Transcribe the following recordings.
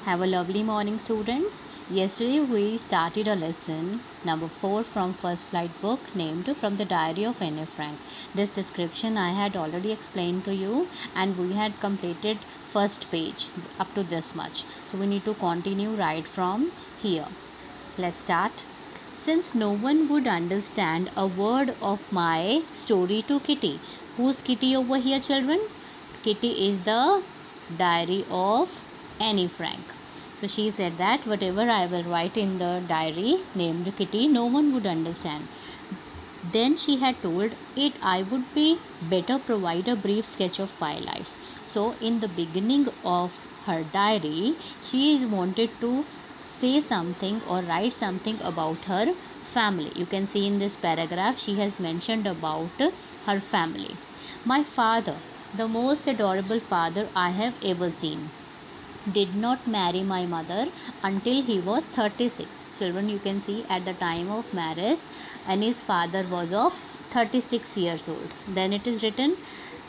Have a lovely morning, students. Yesterday we started a lesson number 4 from First Flight book named From the Diary of Anne Frank. This description I had already explained to you, and we had completed first page up to this much. So we need to continue right from here. Let's start. Since no one would understand a word of my story to Kitty. Who's Kitty over here, children? Kitty is the diary of Anne Frank. So she said that whatever I will write in the diary named Kitty, no one would understand. Then she had told it I would be better provide a brief sketch of my life. So in the beginning of her diary, she is wanted to say something or write something about her family. You can see in this paragraph she has mentioned about her family. My father, the most adorable father I have ever seen, did not marry my mother until he was 36. Children, you can see at the time of marriage and his father was of 36 years old. Then it is written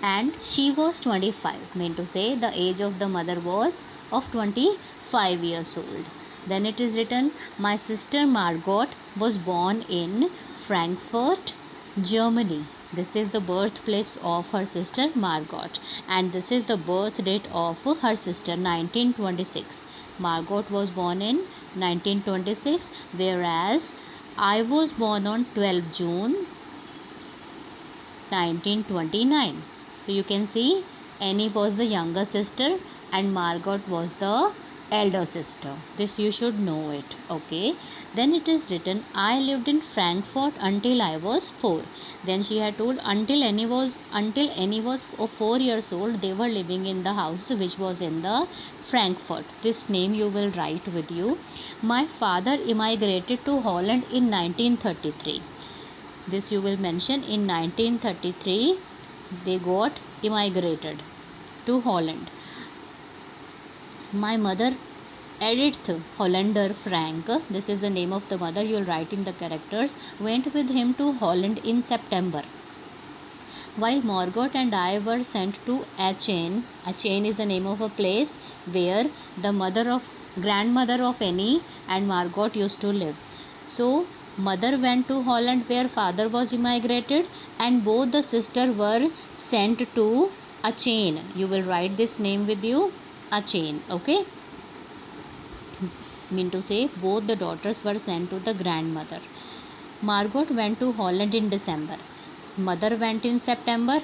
and she was 25, mean to say the age of the mother was of 25 years old. Then it is written my sister Margot was born in Frankfurt, Germany. This is the birthplace of her sister Margot, and this is the birth date of her sister 1926. Margot was born in 1926, whereas I was born on 12 June 1929. So you can see Annie was the younger sister and Margot was the elder sister. This you should know it. Okay. Then it is written I lived in Frankfurt until I was 4. Then she had told until Annie was 4 years old, they were living in the house which was in the Frankfurt. This name you will write with you. My father immigrated to Holland in 1933. This you will mention in 1933 they got immigrated to Holland. My mother Edith Hollander Frank, this is the name of the mother, you will write in the characters, went with him to Holland in September. While Margot and I were sent to Aachen. Aachen is the name of a place where the grandmother of Annie and Margot used to live. So mother went to Holland where father was immigrated, and both the sisters were sent to Aachen. You will write this name with you, Aachen. Okay, mean to say both the daughters were sent to the grandmother. Margot went to Holland in December. Mother went in September.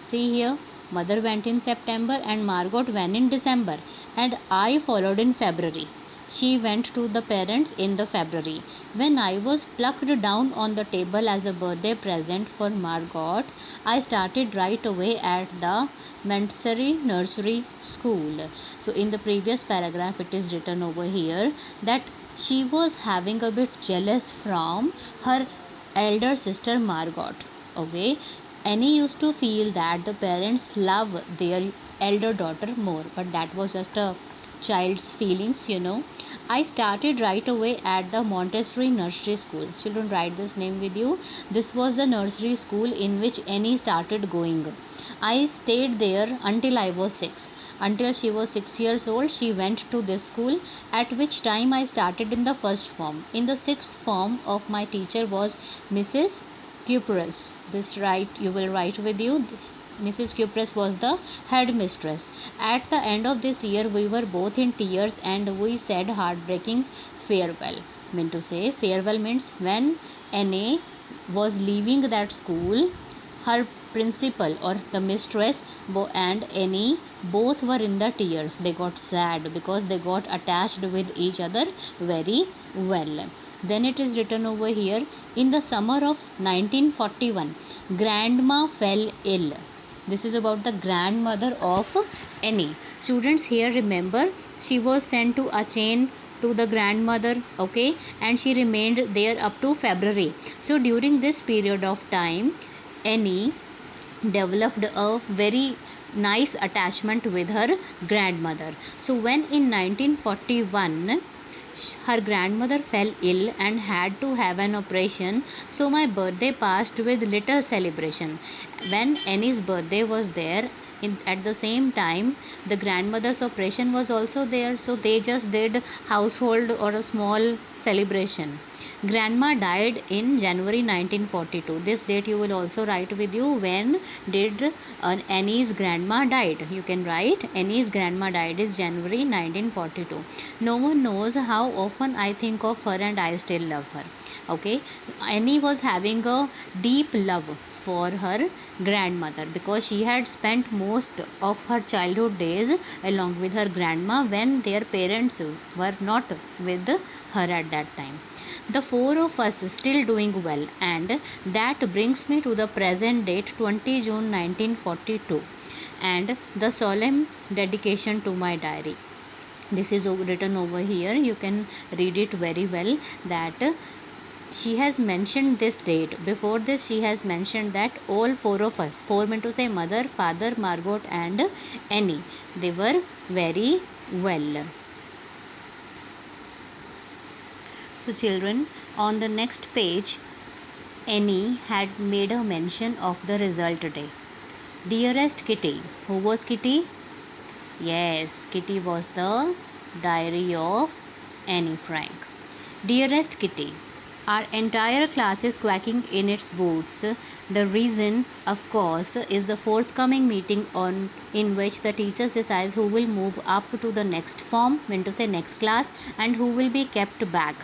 See here, mother went in September and Margot went in December, and I followed in February. She went to the parents in the February. When I was plucked down on the table as a birthday present for Margot, I started right away at the Montessori nursery school. So in the previous paragraph it is written over here that she was having a bit jealous from her elder sister Margot. Okay, Annie used to feel that the parents love their elder daughter more, but that was just a child's feelings. I started right away at the Montessori nursery school. Children, write this name with you. This was the nursery school in which Annie started going. I stayed there until I was 6. Until she was 6 years old, she went to this school, at which time I started in the first form. In the sixth form of my teacher was Mrs. Cupres. This you will write with you. Mrs. Cupres was the headmistress. At the end of this year, we were both in tears and we said heartbreaking farewell. Mean to say, farewell means when Annie was leaving that school, her principal or the mistress and Annie both were in the tears. They got sad because they got attached with each other very well. Then it is written over here, in the summer of 1941, grandma fell ill. This is about the grandmother of Annie. Students, here remember she was sent to Aachen to the grandmother, okay, and she remained there up to February. So during this period of time, Annie developed a very nice attachment with her grandmother. So when in 1941 her grandmother fell ill and had to have an operation, so my birthday passed with little celebration. When Annie's birthday was there, At the same time, the grandmother's operation was also there, so they just did household or a small celebration. Grandma died in January 1942. This date you will also write with you. When did Annie's grandma died? You can write Annie's grandma died is January 1942. No one knows how often I think of her and I still love her. Okay, Annie was having a deep love for her grandmother because she had spent most of her childhood days along with her grandma when their parents were not with her at that time. The four of us still doing well, and that brings me to the present date, 20 June 1942, and the solemn dedication to my diary. This is written over here. You can read it very well, that she has mentioned this date. Before this, she has mentioned that all four of us, four meant to say mother, father, Margot, and Annie, they were very well. So, children, on the next page, Annie had made a mention of the result today. Dearest Kitty. Who was Kitty? Yes, Kitty was the diary of Annie Frank. Dearest Kitty, our entire class is quacking in its boots. The reason, of course, is the forthcoming meeting in which the teachers decide who will move up to the next form, meant to say next class, and who will be kept back.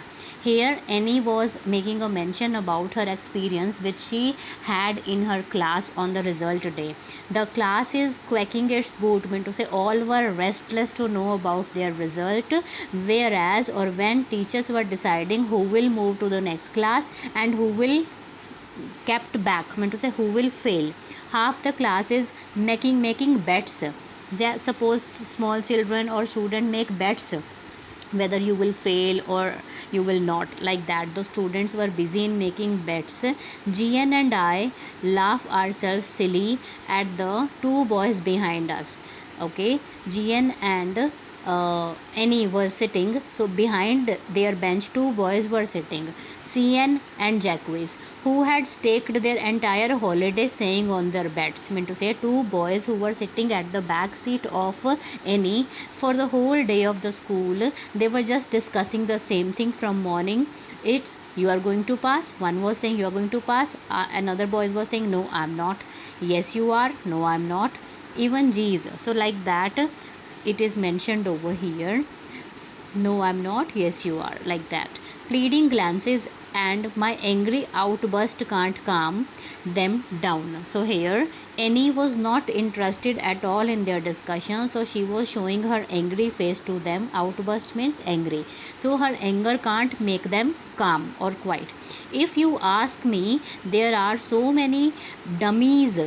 Here, Annie was making a mention about her experience which she had in her class on the result day. The class is quacking its boot, meant to say all were restless to know about their result, whereas or when teachers were deciding who will move to the next class and who will kept back, meant to say who will fail. Half the class is making bets. Suppose small children or student make bets whether you will fail or you will not, like that the students were busy in making bets. Gian and I laugh ourselves silly at the two boys behind us. Okay, Gian and Annie were sitting, so behind their bench two boys were sitting, Cian and Jacques, who had staked their entire holiday saying on their bets, mean to say two boys who were sitting at the back seat of Annie for the whole day of the school. They were just discussing the same thing from morning. It's you are going to pass. One was saying you are going to pass. Another boy was saying no, I'm not. Yes, you are. No, I'm not. Even G's. So like that, it is mentioned over here. No, I'm not. Yes, you are. Like that. Pleading glances and my angry outburst can't calm them down. So here Annie was not interested at all in their discussion, so she was showing her angry face to them. Outburst means angry, so her anger can't make them calm or quiet. If you ask me, there are so many dummies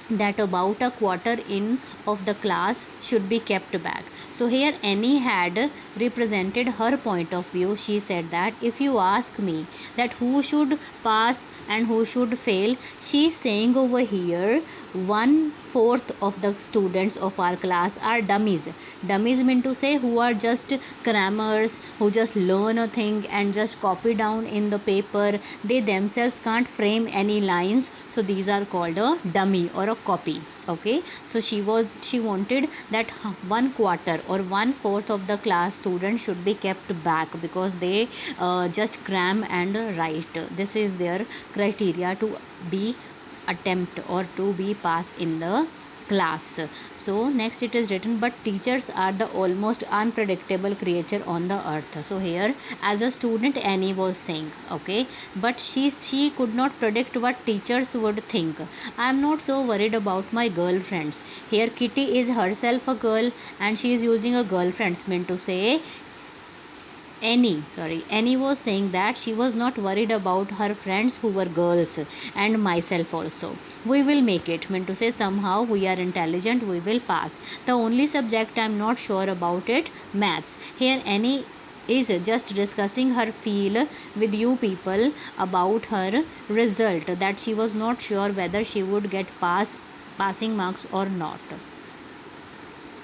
that about a quarter in of the class should be kept back. So here Annie had represented her point of view. She said that if you ask me that who should pass and who should fail, she is saying over here 1/4 of the students of our class are dummies. Dummies mean to say who are just crammers, who just learn a thing and just copy down in the paper. They themselves can't frame any lines, so these are called a dummy or a copy. Okay, so she wanted that 1/4 or 1/4 of the class students should be kept back because they just cram and write. This is their criteria to be attempt or to be pass in the class. So next it is written, but teachers are the almost unpredictable creature on the earth. So here as a student Annie was saying, okay, but she could not predict what teachers would think. I am not so worried about my girlfriends. Here Kitty is herself a girl and she is using a girlfriends, meant to say Annie was saying that she was not worried about her friends who were girls and myself also. We will make it, meant to say somehow we are intelligent, we will pass. The only subject I am not sure about it, maths. Here Annie is just discussing her feel with you people about her result, that she was not sure whether she would get passing marks or not.